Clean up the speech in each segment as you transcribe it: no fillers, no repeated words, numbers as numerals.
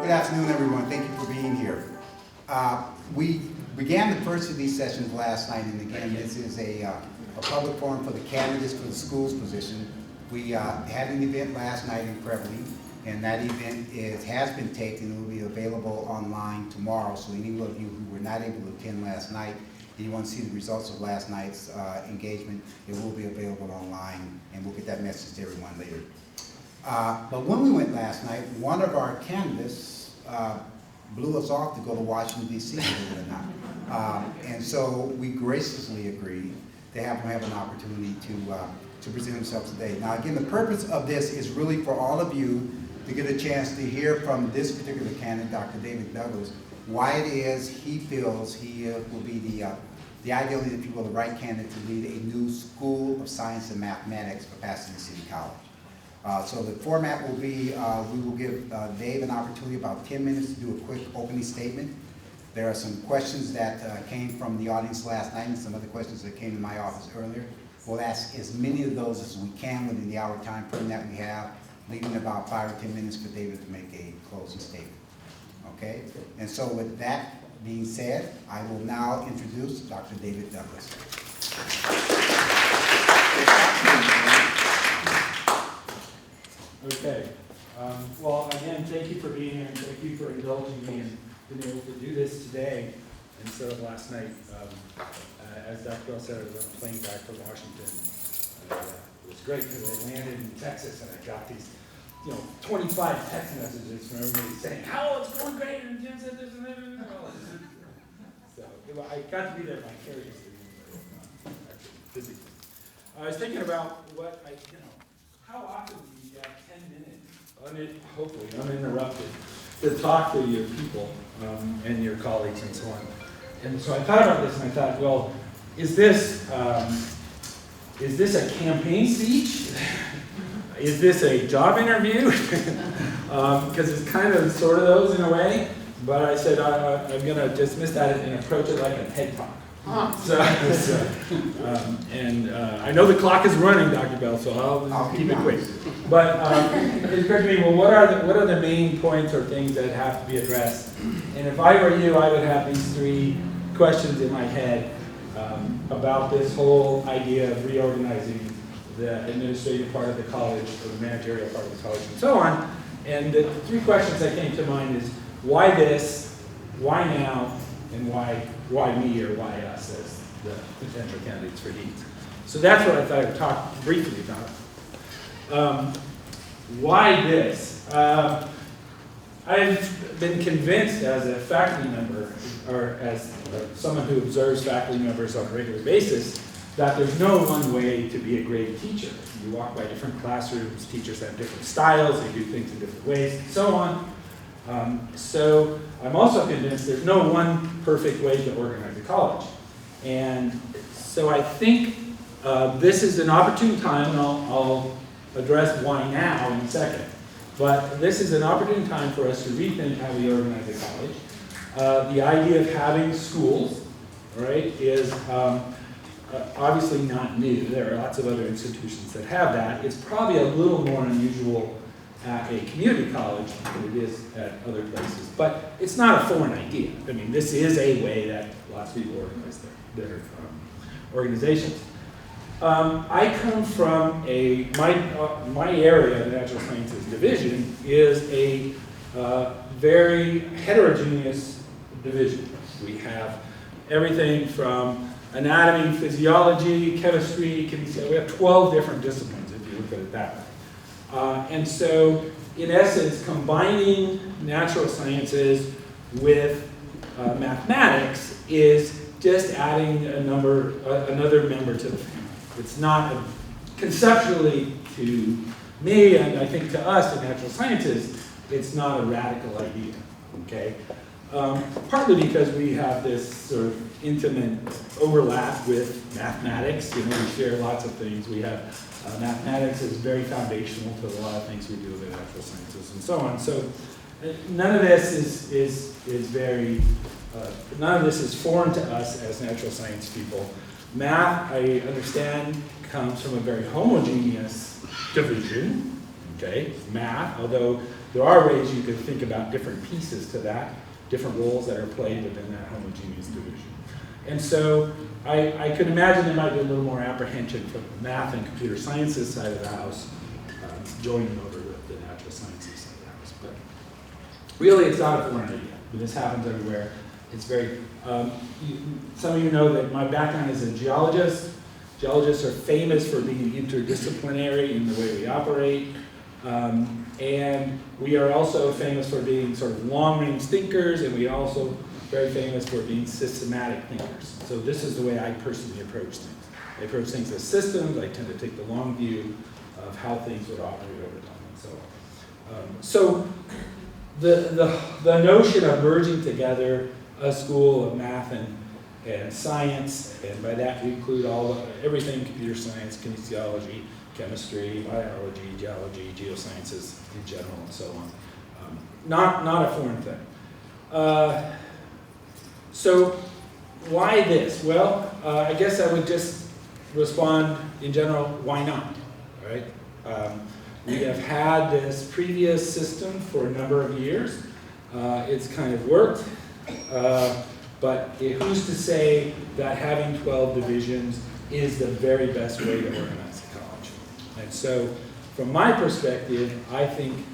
Good afternoon, everyone. Thank you for being here. We began the first of these sessions last night, and again, this is a public forum for the candidates for the schools position. We had an event last night in Prebley, and that event has been taken and will be available online tomorrow. So any of you who were not able to attend last night, and you want to see the results of last night's engagement, it will be available online, and we'll get that message to everyone later. But when we went last night, one of our candidates blew us off to go to Washington, D.C., believe it or not. And so we graciously agreed to have him have an opportunity to present himself today. Now, again, the purpose of this is really for all of you to get a chance to hear from this particular candidate, Dr. David Douglas, why it is he feels he will be the ideally, if you will, the right candidate to lead a new School of Science and Mathematics for Pasadena City College. So the format will be, we will give Dave an opportunity, about 10 minutes, to do a quick opening statement. There are some questions that came from the audience last night and some other questions that came to my office earlier. We'll ask as many of those as we can within the hour time frame that we have, leaving about 5 or 10 minutes for David to make a closing statement. Okay? And so with that being said, I will now introduce Dr. David Douglas. Okay. Well, again, thank you for being here, and thank you for indulging me in being able to do this today instead of last night. As Dr. Bell said, I was on a plane back from Washington. It was great because I landed in Texas and I got these, 25 text messages from everybody saying, "How it's going great," and Jim said this and that. So I got to be there vicariously. Busy. I was thinking about what how often do you have 10 minutes, hopefully uninterrupted, to talk to your people and your colleagues and so on. And so I thought about this and I thought, well, is this a campaign speech? Is this a job interview? Because it's kind of sort of those in a way. But I said I'm going to dismiss that and approach it like a TED Talk. I know the clock is running, Dr. Bell, so I'll keep it quick. But it occurred to me, well, what are the main points or things that have to be addressed? And if I were you, I would have these 3 questions in my head about this whole idea of reorganizing the administrative part of the college, or the managerial part of the college, and so on. And the 3 questions that came to mind is, why this, why now, and why me or why us as the potential candidates for deans. So that's what I thought I'd talk briefly about. Why this? I've been convinced as a faculty member, or as someone who observes faculty members on a regular basis, that there's no one way to be a great teacher. You walk by different classrooms, teachers have different styles, they do things in different ways, and so on. So I'm also convinced there's no one perfect way to organize a college. And so I think this is an opportune time, and I'll address why now in a second. But this is an opportune time for us to rethink how we organize a college. The idea of having schools, right, is obviously not new. There are lots of other institutions that have that. It's probably a little more unusual at a community college than it is at other places. But it's not a foreign idea. I mean, this is a way that lots of people organize their organizations. I come from my area, the Natural Sciences Division, is a very heterogeneous division. We have everything from anatomy, physiology, chemistry, we have 12 different disciplines if you look at it that way. And so, in essence, combining natural sciences with mathematics is just adding another member to the family. It's not, conceptually to me, and I think to us in natural sciences, it's not a radical idea, okay? Partly because we have this sort of intimate overlap with mathematics. We share lots of things. We have mathematics is very foundational to a lot of things we do in natural sciences and so on. So none of this none of this is foreign to us as natural science people. Math, I understand, comes from a very homogeneous division, okay, math, although there are ways you could think about different pieces to that, different roles that are played within that homogeneous division. And so I could imagine there might be a little more apprehension from the math and computer sciences side of the house joining over with the natural sciences side of the house. But really, it's not a foreign idea. This happens everywhere. It's very, some of you know that my background is a geologist. Geologists are famous for being interdisciplinary in the way we operate. And we are also famous for being sort of long-range thinkers, and we are also very famous for being systematic thinkers. So this is the way I personally approach things. I approach things as systems. I tend to take the long view of how things would operate over time and so on. So the notion of merging together a school of math and science, and by that we include everything: computer science, kinesiology, chemistry, biology, geology, geosciences in general, and so on. Not a foreign thing. So why this? Well, I guess I would just respond in general, why not? All right? We have had this previous system for a number of years. It's kind of worked, but who's to say that having 12 divisions is the very best way to organize a college? And so, from my perspective, I think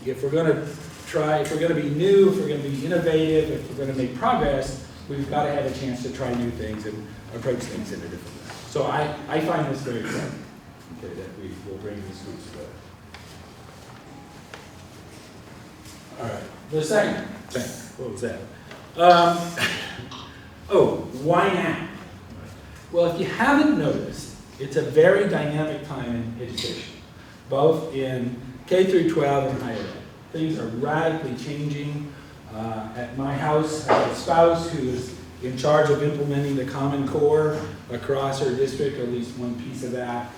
if we're going to if we're going to be new, if we're going to be innovative, if we're going to make progress, we've got to have a chance to try new things and approach things in a different way. So I find this very exciting, okay, that we will bring these groups together. All right, the second thing, what was that? Why now? Well, if you haven't noticed, it's a very dynamic time in education, both in K through 12 and higher ed. Things are radically changing. At my house, I have a spouse who is in charge of implementing the Common Core across her district, or at least one piece of that.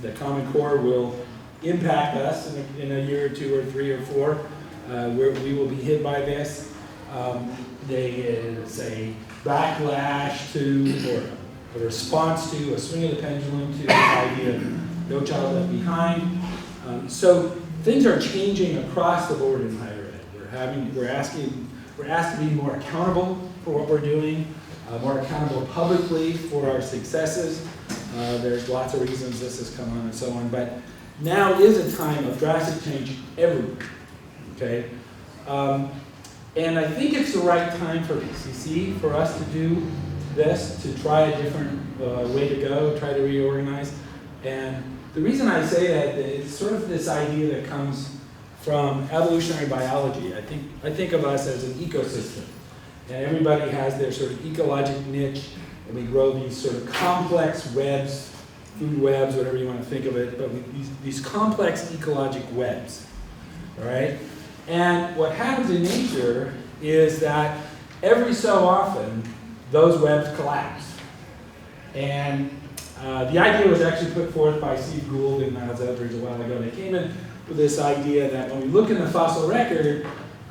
The Common Core will impact us in a year or two or three or four, where we will be hit by this. There is a backlash to, or a response to, a swing of the pendulum to the idea of No Child Left Behind. So things are changing across the board in higher ed. We're asked to be more accountable for what we're doing, more accountable publicly for our successes. There's lots of reasons this has come on and so on, but now is a time of drastic change everywhere. Okay, and I think it's the right time for PCC, for us to do this, to try a different way to go, try to reorganize. And the reason I say that is sort of this idea that comes from evolutionary biology. I think of us as an ecosystem, and everybody has their sort of ecologic niche, and we grow these sort of complex webs, food webs, whatever you want to think of it, but these complex ecologic webs, all right? And what happens in nature is that every so often, those webs collapse. And the idea was actually put forth by Steve Gould and Miles Eldridge a while ago. They came in with this idea that when we look in the fossil record,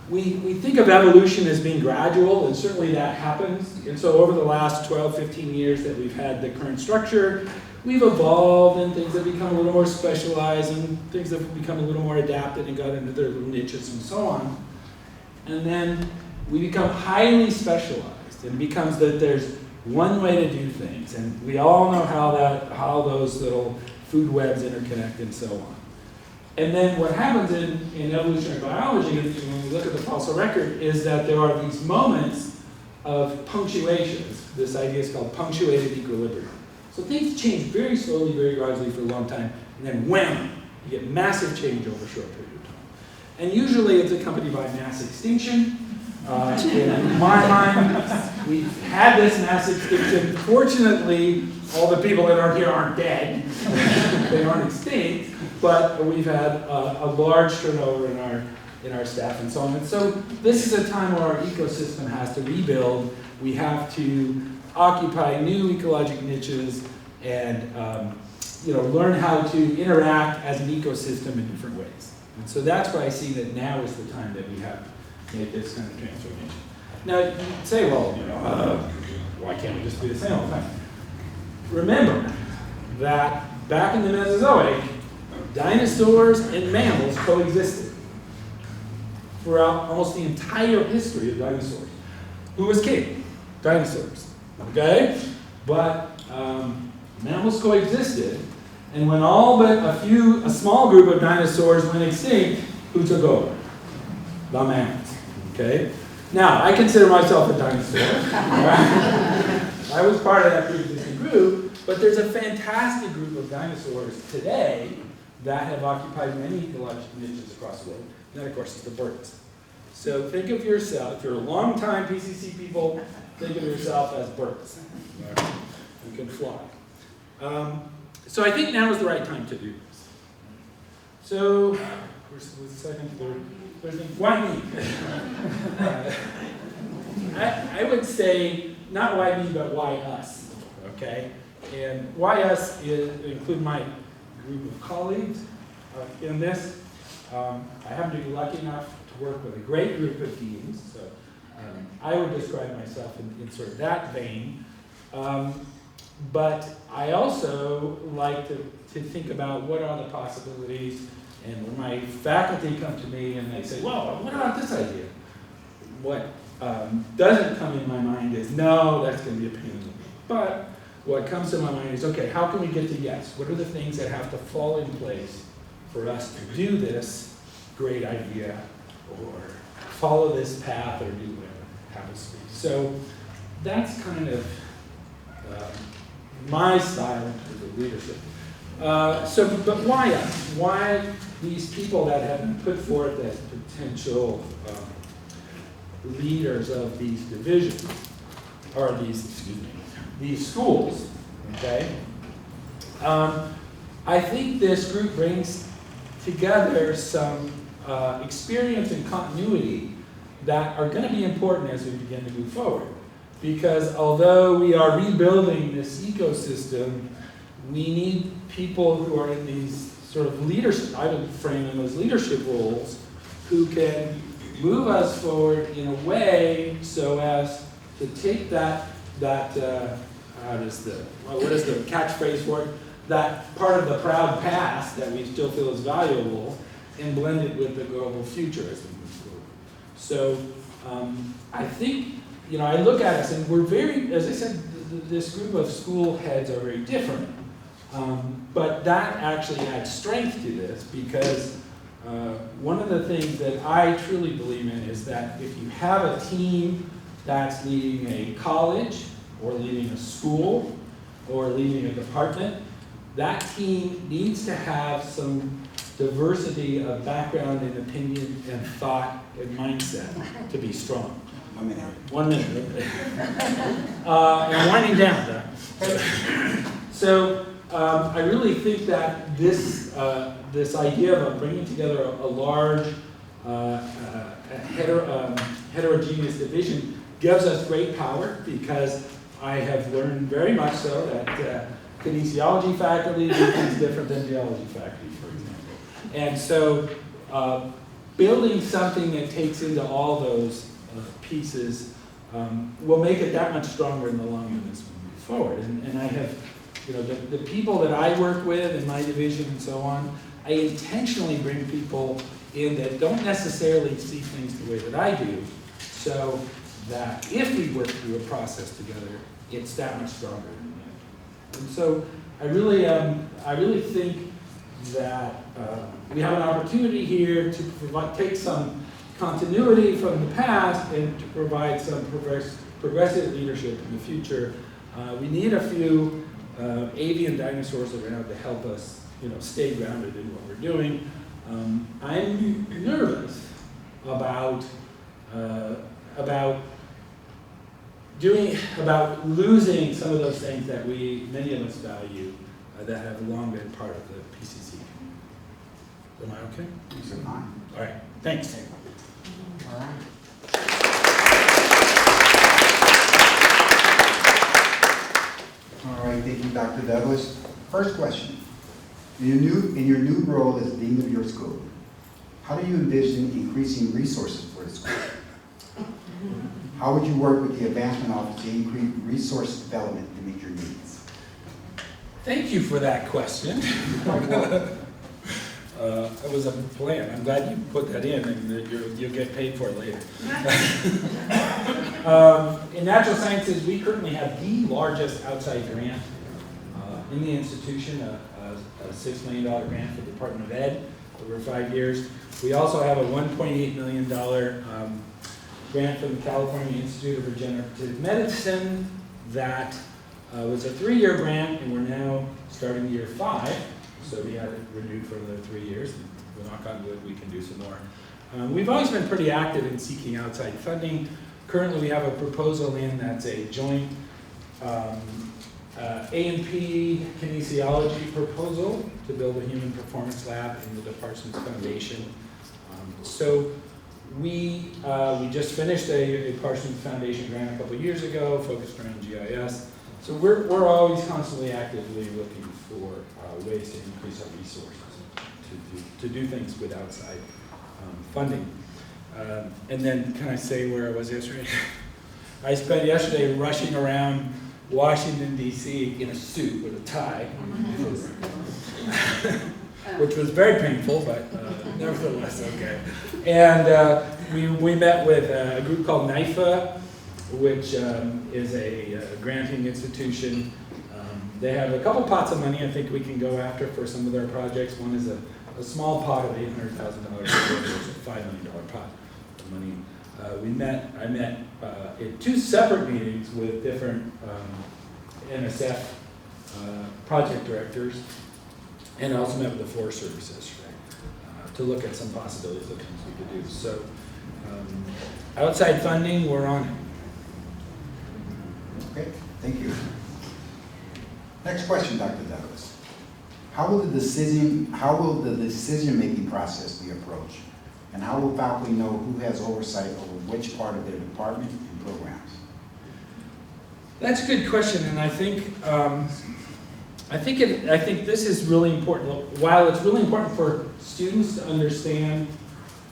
we think of evolution as being gradual, and certainly that happens. And so over the last 12, 15 years that we've had the current structure, we've evolved, and things have become a little more specialized, and things have become a little more adapted and got into their little niches and so on. And then we become highly specialized, and it becomes that there's one way to do things, and we all know how those little food webs interconnect and so on. And then what happens in evolutionary biology, when we look at the fossil record, is that there are these moments of punctuations. This idea is called punctuated equilibrium. So things change very slowly, very gradually for a long time, and then wham, you get massive change over a short period of time. And usually it's accompanied by mass extinction. In my mind, we've had this mass extinction. Fortunately, all the people that aren't here aren't dead. They aren't extinct, but we've had a large turnover in our staff and so on. And so this is a time where our ecosystem has to rebuild. We have to occupy new ecologic niches and learn how to interact as an ecosystem in different ways. And so that's why I see that now is the time that we have to make this kind of transformation. Now, you say, well, why can't we just do the same all the time? Remember that back in the Mesozoic, Dinosaurs and mammals coexisted throughout almost the entire history of dinosaurs. Who was king? Dinosaurs. Okay? But mammals coexisted, and when all but a small group of dinosaurs went extinct, who took over? The mammals. Okay? Now, I consider myself a dinosaur. I was part of that pre-existing group, but there's a fantastic group of dinosaurs today that have occupied many ecological niches across the world. And that, of course, is the birds. So think of yourself, if you're a long-time PCC people, think of yourself as birds. You can fly. So I think now is the right time to do this. So, where's the second, third thing? Why me? I would say, not why me, but why us, okay? And why us include my group of colleagues in this. I happen to be lucky enough to work with a great group of teams, so I would describe myself in sort of that vein. But I also like to think about what are the possibilities, and when my faculty come to me and they say, well, what about this idea? What doesn't come in my mind is, no, that's going to be a pain in the butt. But what comes to my mind is, okay, how can we get to yes? What are the things that have to fall in place for us to do this great idea, or follow this path, or do whatever happens to be? So that's kind of my style in terms of leadership. But why us? Why these people that have been put forth as potential leaders of these divisions, or these schools, okay? I think this group brings together some experience and continuity that are going to be important as we begin to move forward. Because although we are rebuilding this ecosystem, we need people who are in these sort of leadership, I would frame them as leadership roles, who can move us forward in a way so as to take what is the catchphrase for it? That part of the proud past that we still feel is valuable, and blend it with the global future as we move forward. So I think, I look at us and we're very, as I said, this group of school heads are very different. But that actually adds strength to this, because one of the things that I truly believe in is that if you have a team that's leading a college, or leading a school, or leading a department, that team needs to have some diversity of background and opinion and thought and mindset to be strong. 1 minute. 1 minute. And winding down. So I really think that this idea of bringing together a large heterogeneous division gives us great power, because I have learned very much so that kinesiology faculty do things different than geology faculty, for example. And so building something that takes into all those pieces will make it that much stronger in the long run as we move forward. And I have, the people that I work with in my division and so on, I intentionally bring people in that don't necessarily see things the way that I do, so that if we work through a process together, it's that much stronger in the end. And so I really think that we have an opportunity here to take some continuity from the past and to provide some progressive leadership in the future. We need a few avian dinosaurs around to help us, stay grounded in what we're doing. I'm nervous about losing some of those things that many of us value, that have long been part of the PCC. Am I okay? Yes, I'm fine. All right, thanks. All right. All right, thank you, Dr. Douglas. First question. In your new role as Dean of your school, how do you envision increasing resources for the school? How would you work with the Advancement Office to increase resource development to meet your needs? Thank you for that question. it was a plan. I'm glad you put that in and that you'll get paid for it later. In natural sciences, we currently have the largest outside grant in the institution, a $6 million grant for the Department of Ed over 5 years. We also have a $1.8 million grant from the California Institute of Regenerative Medicine that was a 3-year grant, and we're now starting year 5. So we had it renewed for another 3 years. We'll knock on wood, we can do some more. We've always been pretty active in seeking outside funding. Currently, we have a proposal in that's a joint A&P kinesiology proposal to build a human performance lab in the Parsons Foundation. So we just finished a Parsons Foundation grant a couple years ago, focused around GIS. So we're always constantly actively looking for ways to increase our resources to do things with outside funding. And then, can I say where I was yesterday? I spent yesterday rushing around Washington, D.C. in a suit with a tie, which was very painful, but nevertheless okay. And we met with a group called NIFA, which is a granting institution. They have a couple pots of money I think we can go after for some of their projects. One is a small pot of $800,000, there's a $5 million pot of money. I met in 2 separate meetings with different NSF project directors, and I also met with the Forest Service yesterday to look at some possibilities of things we could do. So outside funding, we're on it. Okay, thank you. Next question, Dr. Douglas. How will the decision-making process be approached? And how will faculty know who has oversight over which part of their department and programs? That's a good question, and I think this is really important. While it's really important for students to understand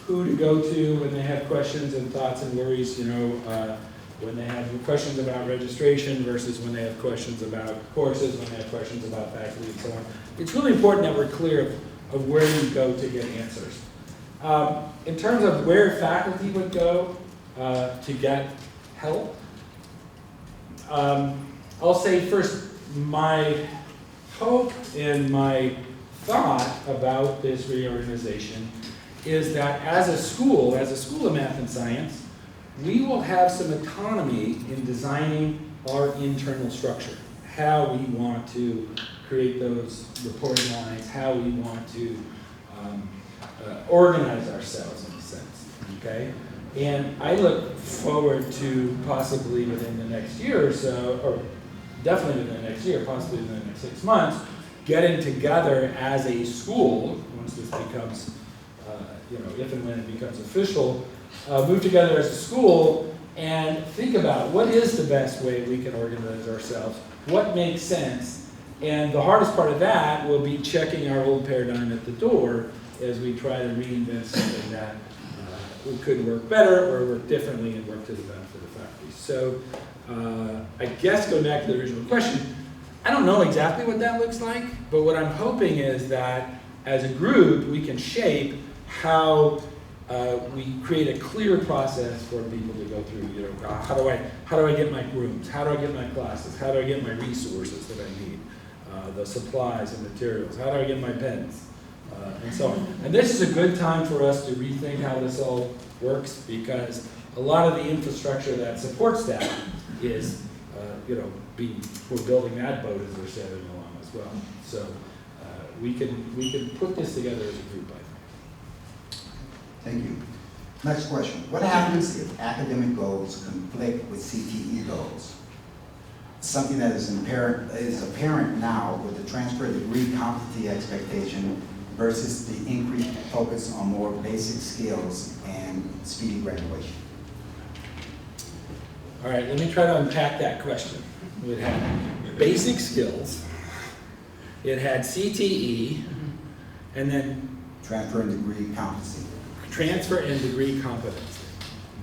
who to go to when they have questions and thoughts and worries, when they have questions about registration versus when they have questions about courses, when they have questions about faculty and so on. It's really important that we're clear of where you go to get answers. In terms of where faculty would go to get help, I'll say first, my hope and my thought about this reorganization is that as a school of math and science, we will have some autonomy in designing our internal structure, how we want to create those reporting lines, how we want to organize ourselves in a sense, okay? And I look forward to possibly within the next year or so, or definitely within the next year, possibly within the next 6 months, getting together as a school, once this becomes, if and when it becomes official, move together as a school and think about what is the best way we can organize ourselves, what makes sense, and the hardest part of that will be checking our old paradigm at the door as we try to reinvent something that could work better or work differently and work to the benefit of faculty. So I guess going back to the original question, I don't know exactly what that looks like, but what I'm hoping is that as a group we can shape how we create a clear process for people to go through. How do I get my rooms? How do I get my classes? How do I get my resources that I need? The supplies and materials. How do I get my pens? And so on. And this is a good time for us to rethink how this all works, because a lot of the infrastructure that supports that is, we're building that boat as we're sailing along as well. So we can put this together as a group, I think. Thank you. Next question. What happens if academic goals conflict with CTE goals? Something that is apparent now with the transfer degree competency expectation versus the increased focus on more basic skills and speedy graduation. All right, let me try to unpack that question. It had basic skills, it had CTE, and then transfer and degree competency. Transfer and degree competency.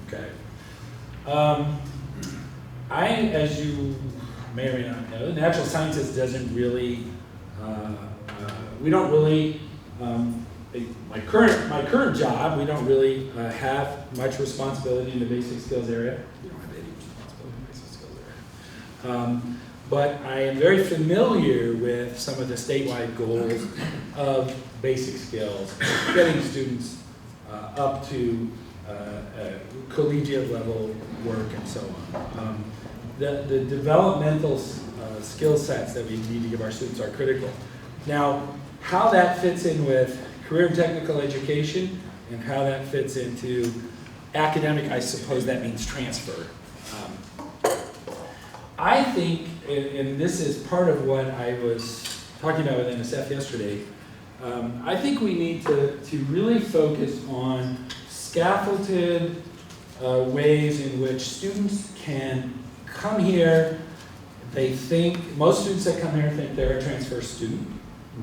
Okay. As you may or may not know, natural sciences doesn't really, we don't really my current job, we don't really have much responsibility in the basic skills area. We don't have any responsibility in the basic skills area. But I am very familiar with some of the statewide goals of basic skills, getting students up to collegiate level work and so on. The developmental skill sets that we need to give our students are critical. Now, how that fits in with career and technical education and how that fits into academic, I suppose that means transfer. I think, and this is part of what I was talking about with NSF yesterday, I think we need to really focus on scaffolded ways in which students can come here. They think, most students that come here think they're a transfer student,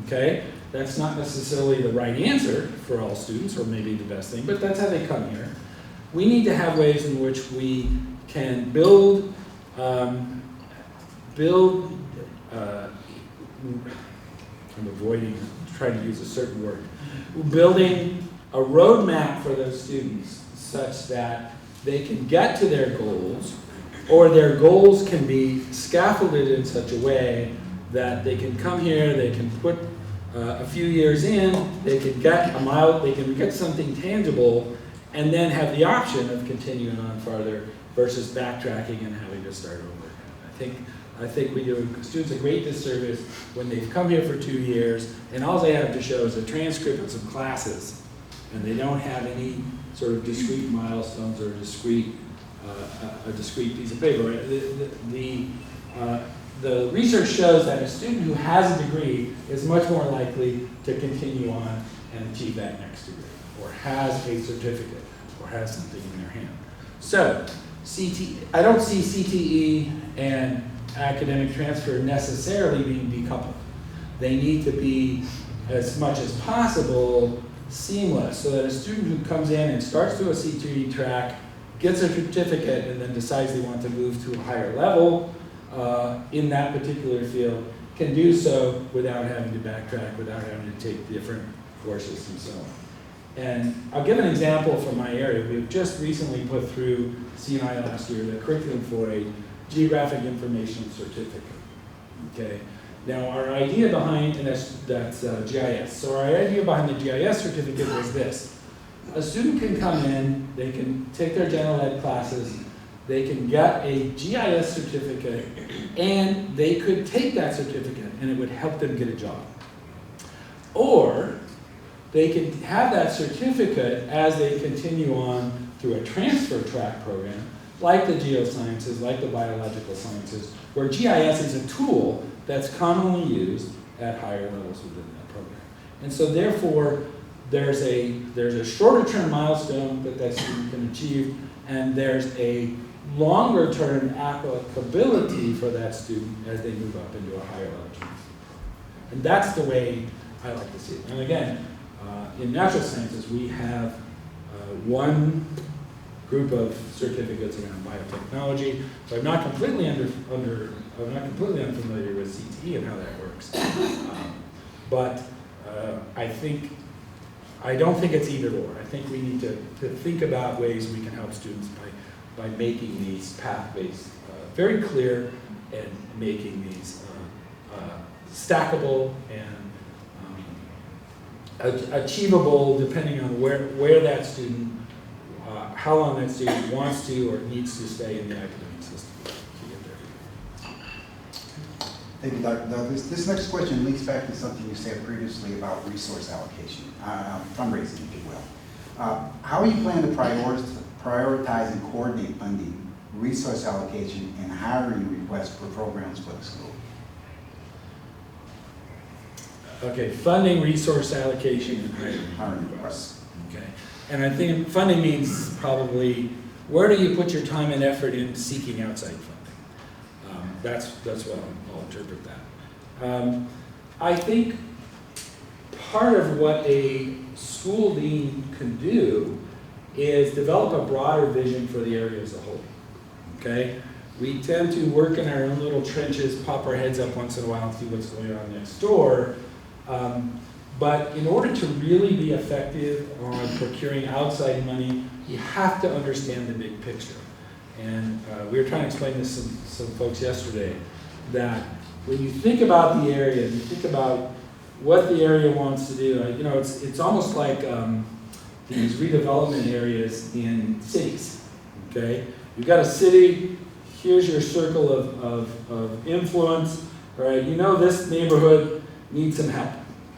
okay? That's not necessarily the right answer for all students, or maybe the best thing, but that's how they come here. We need to have ways in which we can build, I'm trying to use a certain word, building a roadmap for those students such that they can get to their goals, or their goals can be scaffolded in such a way that they can come here, they can put a few years in, they can get a mile, they can get something tangible, and then have the option of continuing on farther versus backtracking and having to start over. I think we do students a great disservice when they've come here for 2 years and all they have to show is a transcript of some classes, and they don't have any sort of discrete milestones or a discrete piece of paper. The research shows that a student who has a degree is much more likely to continue on and achieve that next degree, or has a certificate, or has something in their hand. So, I don't see CTE and academic transfer necessarily being decoupled. They need to be, as much as possible, seamless, so that a student who comes in and starts through a CTE track, gets a certificate, and then decides they want to move to a higher level in that particular field, can do so without having to backtrack, without having to take different courses and so on. And I'll give an example from my area. We've just recently put through CNI last year the curriculum for a geographic information certificate. Okay. Now our idea behind, and that's GIS. So our idea behind the GIS certificate was this: a student can come in, they can take their general ed classes, they can get a GIS certificate, and they could take that certificate and it would help them get a job. Or they can have that certificate as they continue on through a transfer track program, like the geosciences, like the biological sciences, where GIS is a tool that's commonly used at higher levels within that program. And so therefore, there's a shorter term milestone that student can achieve, and there's a longer term applicability for that student as they move up into a higher level. And that's the way I like to see it. And again, in natural sciences, we have one group of certificates around biotechnology. So I'm not completely unfamiliar with CTE and how that works. But I don't think it's either or. I think we need to think about ways we can help students by making these path-based very clear, and making these stackable and achievable depending on where that student, how long that student wants to or needs to stay in the academic system to get there. Thank you, Dr. Douglas. This next question links back to something you said previously about resource allocation, fundraising, if you will. How are you planning to prioritize and coordinate funding, resource allocation, and hiring requests for programs for the school? Okay, funding, resource allocation, and hiring requests. Okay, and I think funding means probably where do you put your time and effort in seeking outside funding? That's what I'll interpret that. I think part of what a school dean can do is develop a broader vision for the area as a whole. Okay, we tend to work in our own little trenches, pop our heads up once in a while and see what's going on next door. But in order to really be effective on procuring outside money, you have to understand the big picture. And we were trying to explain this to some folks yesterday, that when you think about the area, you think about what the area wants to do, it's almost like these redevelopment areas in cities, okay? You've got a city, here's your circle of influence, right? You know this neighborhood needs some help.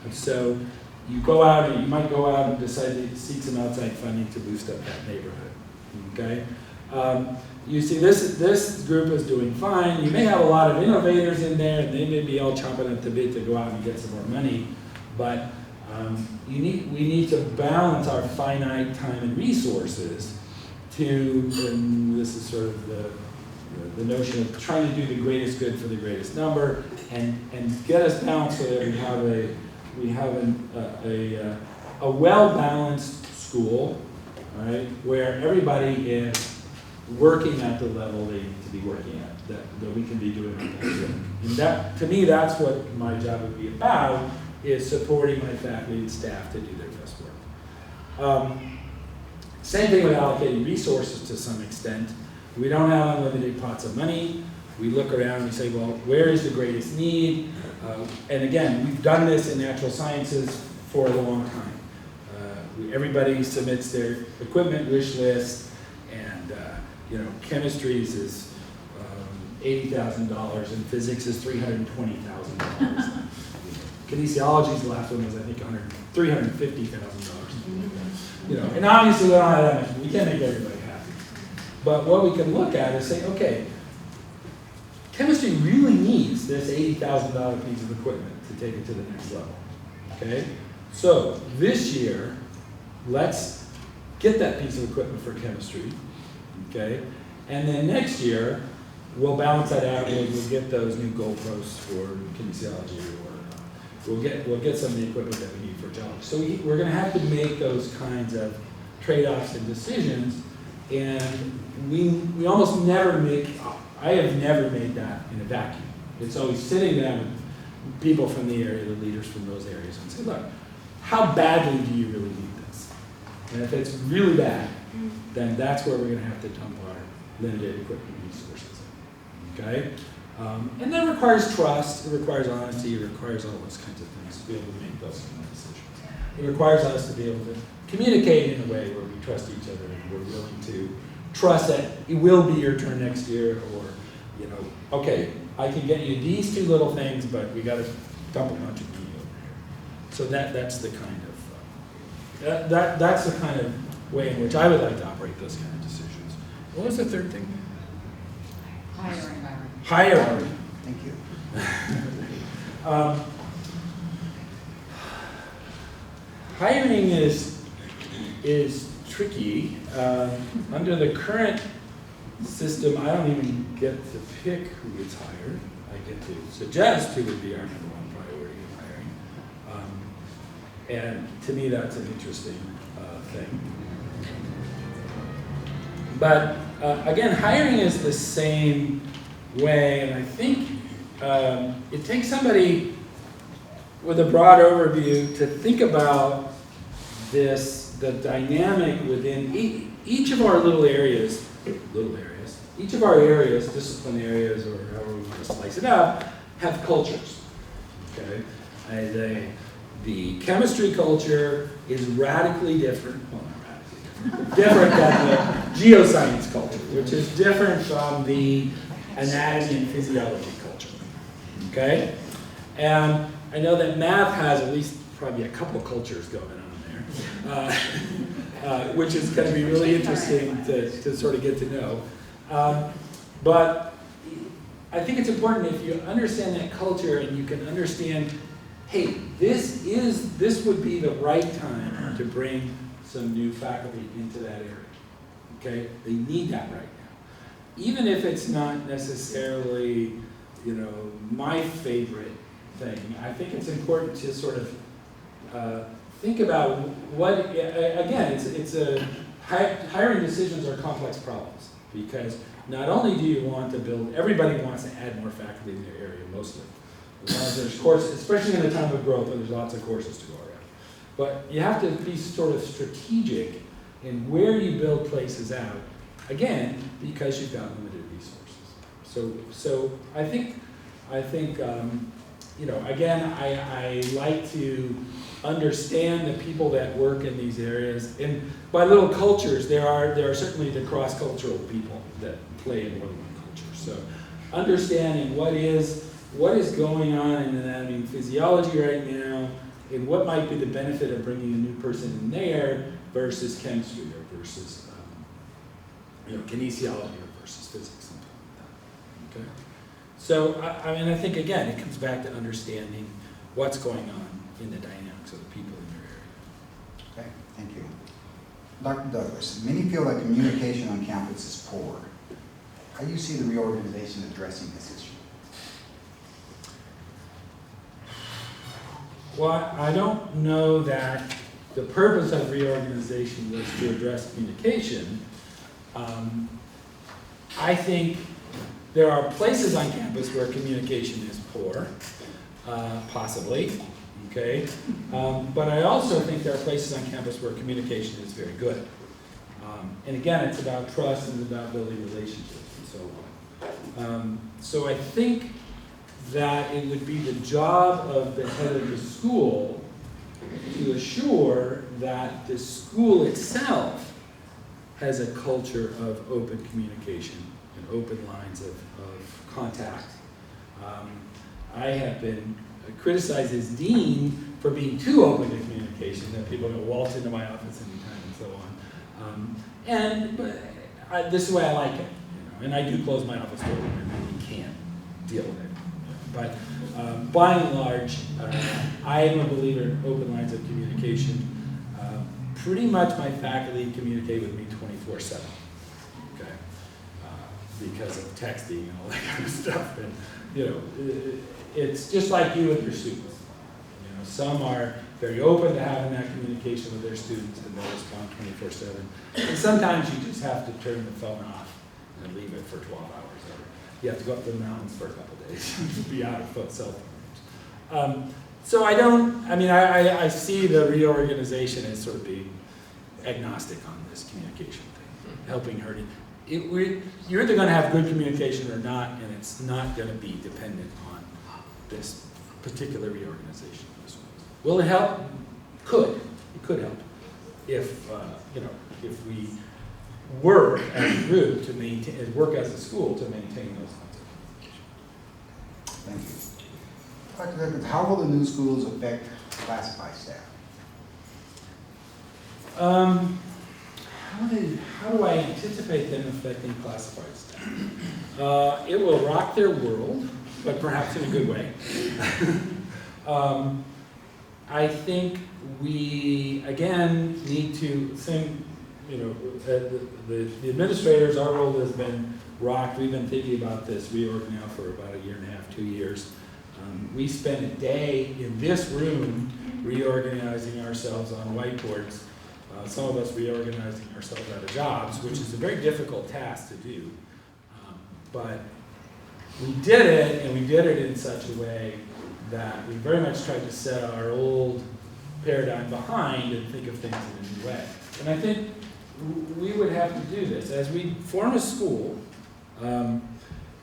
And so you go out and you might go out and decide to seek some outside funding to boost up that neighborhood, okay? You see this group is doing fine. You may have a lot of innovators in there and they may be all chomping at the bit to go out and get some more money, but we need to balance our finite time and resources to, and this is sort of the notion of trying to do the greatest good for the greatest number and get us balanced so that we have a well-balanced school, right, where everybody is working at the level they need to be working at, that we can be doing our best work. And that, to me, that's what my job would be about, is supporting my faculty and staff to do their best work. Same thing with allocating resources to some extent. We don't have unlimited pots of money. We look around and we say, well, where is the greatest need? And again, we've done this in natural sciences for a long time. Everybody submits their equipment wish list, and chemistry's is $80,000 and physics is $320,000. Kinesiology's the last one was, I think, $350,000. And obviously we don't have that much. We can't make everybody happy. But what we can look at is say, okay, chemistry really needs this $80,000 piece of equipment to take it to the next level. Okay? So this year, let's get that piece of equipment for chemistry. Okay? And then next year, we'll balance that out and we'll get those new goalposts for kinesiology, or we'll get some of the equipment that we need for geology. So we're going to have to make those kinds of trade-offs and decisions, and we almost never make, I have never made that in a vacuum. It's always sitting down with people from the area, the leaders from those areas, and say, look, how badly do you really need this? And if it's really bad, then that's where we're going to have to dump our limited equipment resources in, okay? And that requires trust, it requires honesty, it requires all those kinds of things to be able to make those kind of decisions. It requires us to be able to communicate in a way where we trust each other and we're willing to trust that it will be your turn next year, or, okay, I can get you these two little things, but we got to dump a bunch of money over here. So that's the kind of that's the kind of way in which I would like to operate those kind of decisions. What was the third thing? Hiring. Thank you. Hiring is tricky. Under the current system, I don't even get to pick who gets hired. I get to suggest who would be our number one priority in hiring. And to me, that's an interesting thing. But again, hiring is the same way, and I think it takes somebody with a broad overview to think about the dynamic within each of our areas, each of our areas, discipline areas, or however we want to slice it up, have cultures, okay? The chemistry culture is radically different, well, not radically different, different than the geoscience culture, which is different from the anatomy and physiology culture, okay? And I know that math has at least probably a couple cultures going on there, which is going to be really interesting to sort of get to know. But I think it's important if you understand that culture and you can understand, hey, this would be the right time to bring some new faculty into that area, okay? They need that right now. Even if it's not necessarily, my favorite thing, I think it's important to sort of think about what, again, it's hiring decisions are complex problems, because not only do you want to build, everybody wants to add more faculty in their area mostly, As long as there's courses, especially in a time of growth, there's lots of courses to go around. But you have to be sort of strategic in where you build places out, again, because you've got limited resources. So I think you know, again, I like to understand the people that work in these areas. And by little cultures, there are certainly the cross-cultural people that play in more than one culture. So understanding what is going on in anatomy and physiology right now, and what might be the benefit of bringing a new person in there versus chemistry or versus you know, kinesiology or versus physics, something like that. Okay. So I mean, I think again, it comes back to understanding what's going on in the dynamics of the people in your area. Okay, thank you. Dr. Douglas, many feel that communication on campus is poor. How do you see the reorganization addressing this issue? Well, I don't know that the purpose of reorganization was to address communication. I think there are places on campus where communication is poor, possibly, okay? But I also think there are places on campus where communication is very good. And again, it's about trust and it's about building relationships and so on. So I think that it would be the job of the head of the school to assure that the school itself has a culture of open communication and open lines of contact. I have been criticized as dean for being too open to communication, that people will waltz into my office anytime and so on. This is the way I like it, you know, and I do close my office door when you can't deal with it. But by and large, I am a believer in open lines of communication. Pretty much my faculty communicate with me 24/7, okay? Because of texting and all that kind of stuff. And, you know, it's just like you with your students. You know, some are very open to having that communication with their students and they respond 24/7. And sometimes you just have to turn the phone off and leave it for 12 hours. Or you have to go up to the mountains for a couple of days to be out of cell phone. So I see the reorganization as sort of being agnostic on this communication thing, helping her to, you're either going to have good communication or not, and it's not going to be dependent on this particular reorganization. Will it help? It could help if, if we work as a group to maintain, work as a school to maintain those kinds of communication. Thank you. Dr. Douglas, how will the new schools affect classified staff? How do I anticipate them affecting classified staff? It will rock their world, but perhaps in a good way. I think we, again, need to think, the administrators, our role has been rocked. We've been thinking about this reorg now for about a year and a half, 2 years. We spent a day in this room reorganizing ourselves on whiteboards. Some of us reorganizing ourselves out of jobs, which is a very difficult task to do. But we did it, and we did it in such a way that we very much tried to set our old paradigm behind and think of things in a new way. And I think we would have to do this. As we form a school,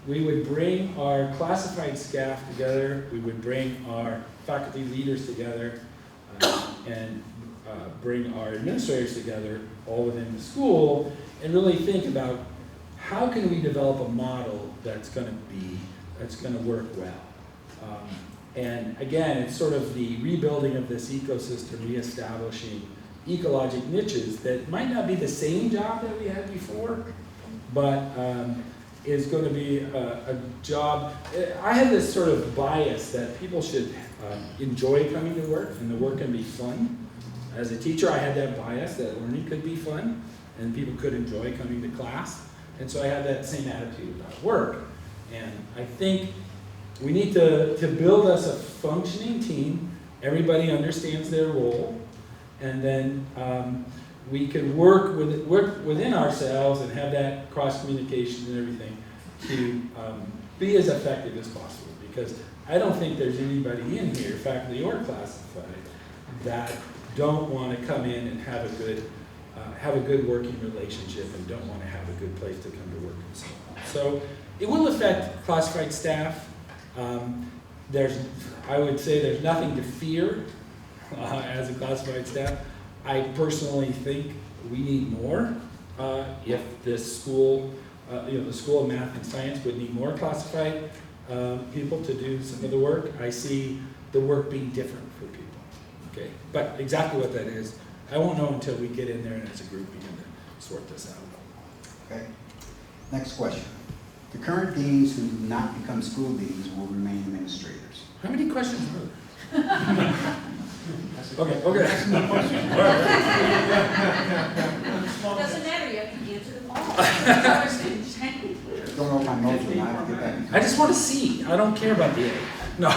we would bring our classified staff together, we would bring our faculty leaders together, and bring our administrators together, all within the school, and really think about how can we develop a model that's going to work well. And again, it's sort of the rebuilding of this ecosystem, reestablishing ecologic niches that might not be the same job that we had before, but is going to be a job. I have this sort of bias that people should enjoy coming to work, and the work can be fun. As a teacher, I had that bias that learning could be fun, and people could enjoy coming to class. And so I have that same attitude about work. And I think we need to build us a functioning team. Everybody understands their role, and then we can work within ourselves and have that cross communication and everything to be as effective as possible. Because I don't think there's anybody in here, faculty or classified, that don't want to come in and have a good working relationship and don't want to have a good place to come to work and so on. So it will affect classified staff. I would say there's nothing to fear as a classified staff. I personally think we need more. If this school, the School of Math and Science would need more classified people to do some of the work. I see the work being different for people. Okay, but exactly what that is, I won't know until we get in there and as a group begin to sort this out. Okay. Next question. The current deans who do not become school deans will remain administrators. How many questions are there? Okay. Doesn't matter, you have to answer them all. Don't know if my notes or not, I'll get back. I just want to see. I don't care about the A. No.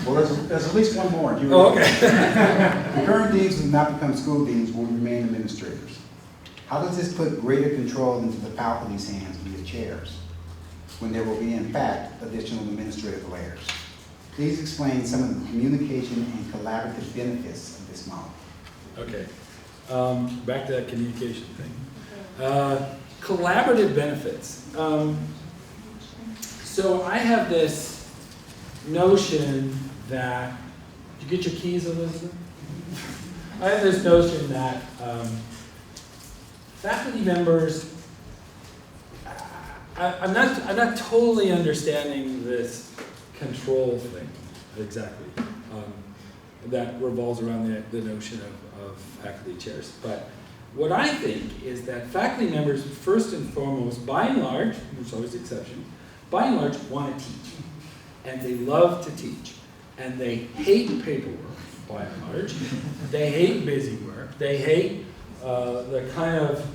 Well, there's at least one more. Oh, okay. The current deans who do not become school deans will remain administrators. How does this put greater control into the faculty's hands via chairs, when there will be, in fact, additional administrative layers? Please explain some of the communication and collaborative benefits of this model. Okay. Back to that communication thing. Collaborative benefits. So I have this notion that, did you get your keys, Elizabeth? I have this notion that faculty members, I'm not totally understanding this control thing exactly. That revolves around the notion of faculty chairs. But what I think is that faculty members, first and foremost, by and large, there's always exceptions, by and large want to teach. And they love to teach. And they hate paperwork, by and large. They hate busy work. They hate the kind of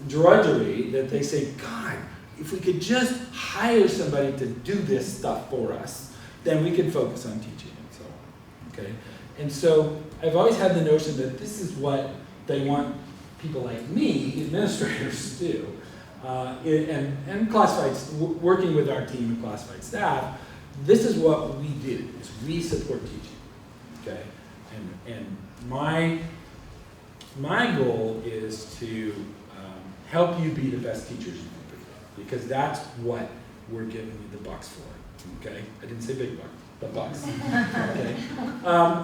drudgery that they say, God, if we could just hire somebody to do this stuff for us, then we can focus on teaching and so on, okay? And so I've always had the notion that this is what they want people like me, administrators, to do. And classified, working with our team of classified staff, this is what we do, is we support teaching, okay? And my goal is to help you be the best teachers you can be, because that's what we're giving you the bucks for. Okay, I didn't say big bucks, but bucks. Okay,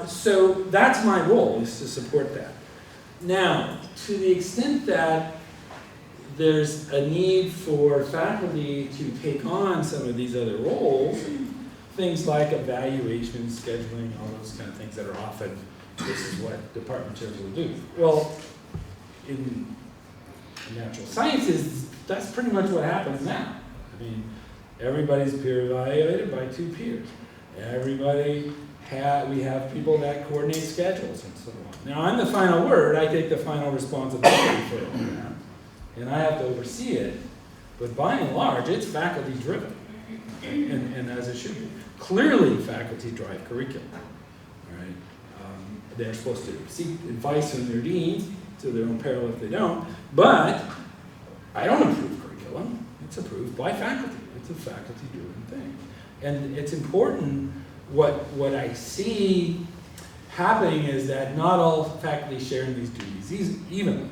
so that's my role, is to support that. Now, to the extent that there's a need for faculty to take on some of these other roles, things like evaluation, scheduling, all those kind of things that are often, this is what department chairs will do. Well, in natural sciences, that's pretty much what happens now. I mean, everybody's peer evaluated by 2 peers. We have people that coordinate schedules and so on. Now, I'm the final word. I take the final responsibility for all that, and I have to oversee it. But by and large, it's faculty driven, and as it should be. Clearly, faculty drive curriculum. All right, they're supposed to seek advice from their deans, to their own peril if they don't. But I don't approve curriculum. It's approved by faculty. It's a faculty-driven thing. And it's important, what I see happening is that not all faculty sharing these duties evenly.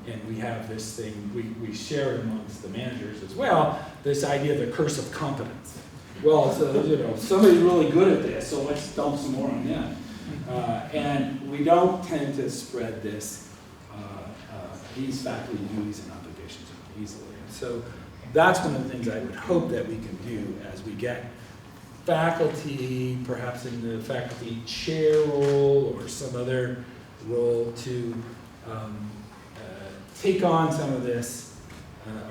And we have this thing, we share it amongst the managers as well, this idea of the curse of competence. Well, so, somebody's really good at this, so let's dump some more on them. And we don't tend to spread this, these faculty duties and obligations easily. And so that's one of the things I would hope that we can do as we get faculty, perhaps in the faculty chair role or some other role, to take on some of this,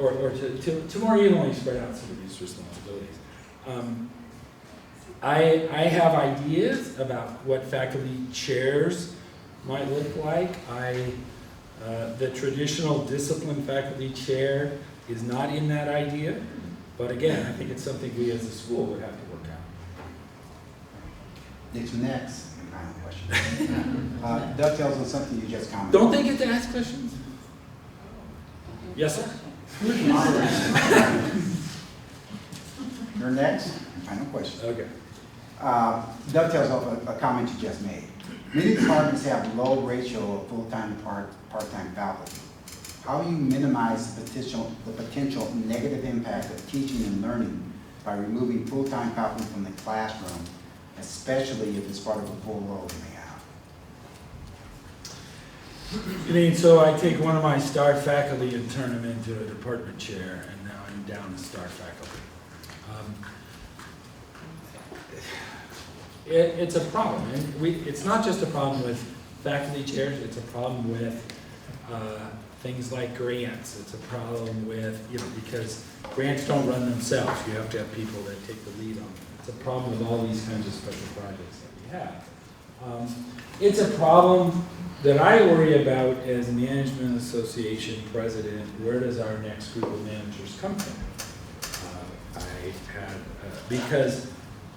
or to more evenly spread out some of these responsibilities. I have ideas about what faculty chairs might look like. The traditional discipline faculty chair is not in that idea, but again, I think it's something we as a school would have to work out. Next, final question. Dovetails on something you just commented. Don't they get to ask questions? Yes, sir. Your next, final question. Okay. dovetails off a comment you just made. Many departments have low ratio of full-time to part-time faculty. How do you minimize the potential negative impact of teaching and learning by removing full-time faculty from the classroom, especially if it's part of a full load they have? I mean, so I take one of my star faculty and turn him into a department chair, and now I'm down to star faculty. It's a problem, and it's not just a problem with faculty chairs, it's a problem with things like grants. It's a problem with, because grants don't run themselves. You have to have people that take the lead on them. It's a problem with all these kinds of special projects that we have. It's a problem that I worry about as a management association president. Where does our next group of managers come from? Because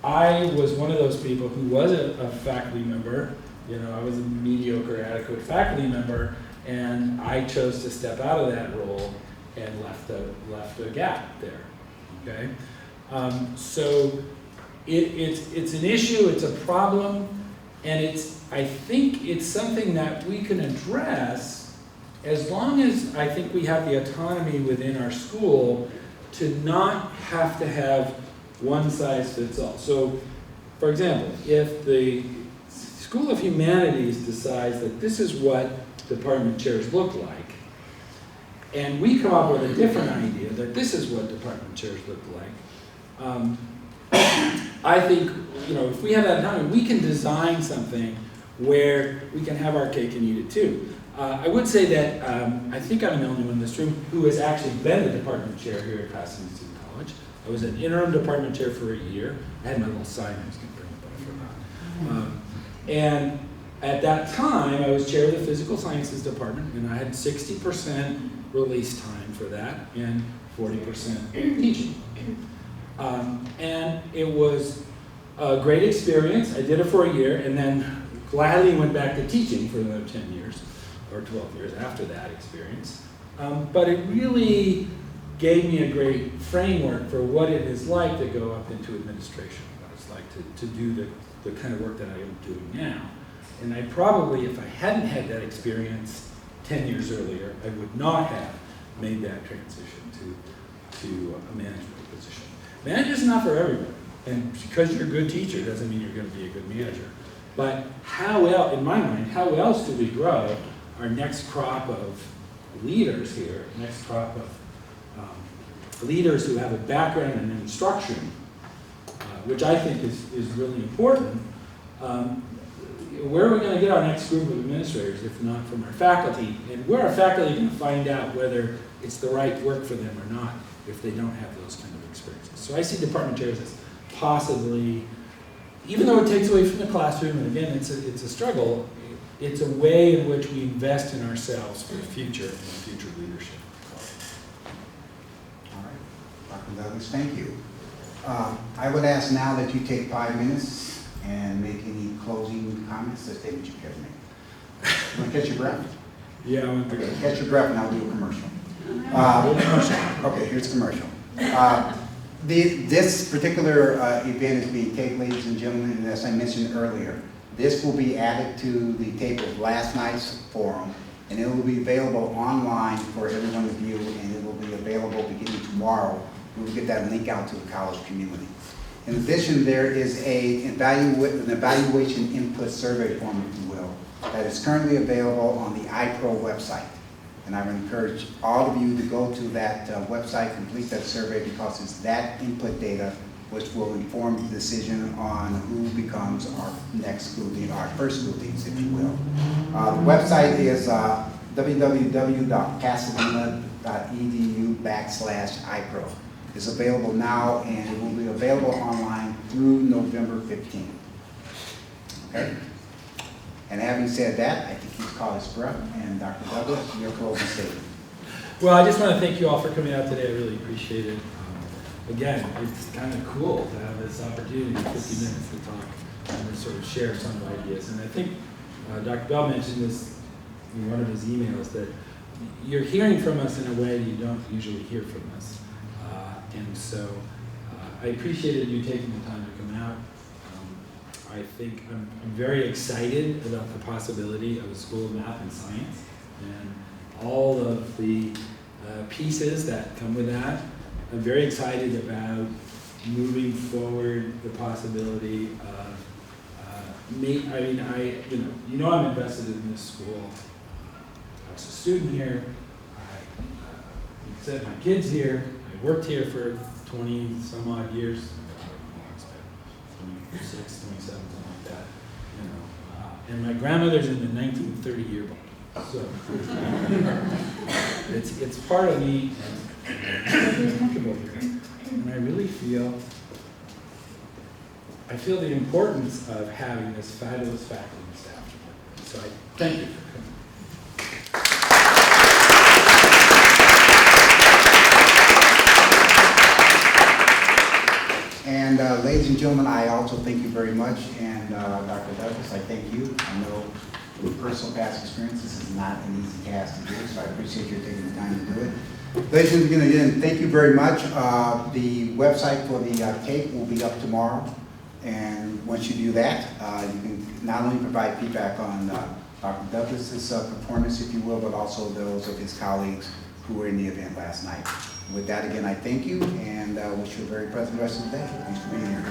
I was one of those people who was a faculty member. I was a mediocre, adequate faculty member, and I chose to step out of that role and left a gap there. Okay, so it's an issue, it's a problem, and I think it's something that we can address as long as I think we have the autonomy within our school to not have to have one size fits all. So, for example, if the School of Humanities decides that this is what department chairs look like, and we come up with a different idea that this is what department chairs look like, I think, if we have that autonomy, we can design something where we can have our cake and eat it too. I would say that I think I'm the only one in this room who has actually been a department chair here at Pasadena State College. I was an interim department chair for a year. I had my little sign I was going to bring it, but I forgot. And at that time, I was chair of the physical sciences department, and I had 60% release time for that and 40% teaching. And it was a great experience. I did it for a year, and then gladly went back to teaching for another 10 years or 12 years after that experience. But it really gave me a great framework for what it is like to go up into administration, what it's like to do the kind of work that I am doing now. And I probably, if I hadn't had that experience 10 years earlier, I would not have made that transition to a management position. Manager's not for everybody. And because you're a good teacher doesn't mean you're going to be a good manager. But how else, in my mind, how else do we grow our next crop of leaders here, next crop of leaders who have a background in instruction, which I think is really important. Where are we going to get our next group of administrators if not from our faculty? And where are faculty going to find out whether it's the right work for them or not if they don't have those kind of experiences? So I see department chairs as possibly, even though it takes away from the classroom, and again, it's a struggle, it's a way in which we invest in ourselves for the future and future leadership. All right, Dr. Douglas, thank you. I would ask now that you take 5 minutes and make any closing comments or statements you care to make. You want to catch your breath? Yeah, I want to Okay, catch your breath and I'll do a commercial. Okay, here's a commercial. This particular event is being taped, ladies and gentlemen, and as I mentioned earlier, this will be added to the tape of last night's forum, and it will be available online for everyone to view, and it will be available beginning tomorrow. We will get that link out to the college community. In addition, there is an evaluation input survey form, if you will, that is currently available on the iPro website. And I would encourage all of you to go to that website, complete that survey, because it's that input data which will inform the decision on who becomes our next school dean, our first school deans, if you will. The website is www.pasadena.edu/iPro. It's available now, and it will be available online through November 15th. Okay? And having said that, I think he's caught his breath, and Dr. Douglas, your closing statement. Well, I just want to thank you all for coming out today. I really appreciate it. Again, it's kind of cool to have this opportunity, 50 minutes to talk and to sort of share some ideas. And I think Dr. Bell mentioned this in one of his emails, that you're hearing from us in a way you don't usually hear from us. And so I appreciated you taking the time to come out. I think I'm very excited about the possibility of a school of math and science and all of the pieces that come with that. I'm very excited about moving forward the possibility of I'm invested in this school. I was a student here. I said my kids here. I worked here for 20 some odd years. 26, 27, something like that. And my grandmother's in the 1930 yearbook. So it's part of me, and I'm very comfortable here. And I really feel the importance of having this fabulous faculty and staff. So I thank you. And ladies and gentlemen, I also thank you very much. And Dr. Douglas, I thank you. I know from personal past experience, this is not an easy task to do, so I appreciate you taking the time to do it. Ladies and gentlemen, again, thank you very much. The website for the tape will be up tomorrow. And once you do that, you can not only provide feedback on Dr. Douglas's performance, if you will, but also those of his colleagues who were in the event last night. With that, again, I thank you and wish you a very pleasant rest of the day. Thanks for being here.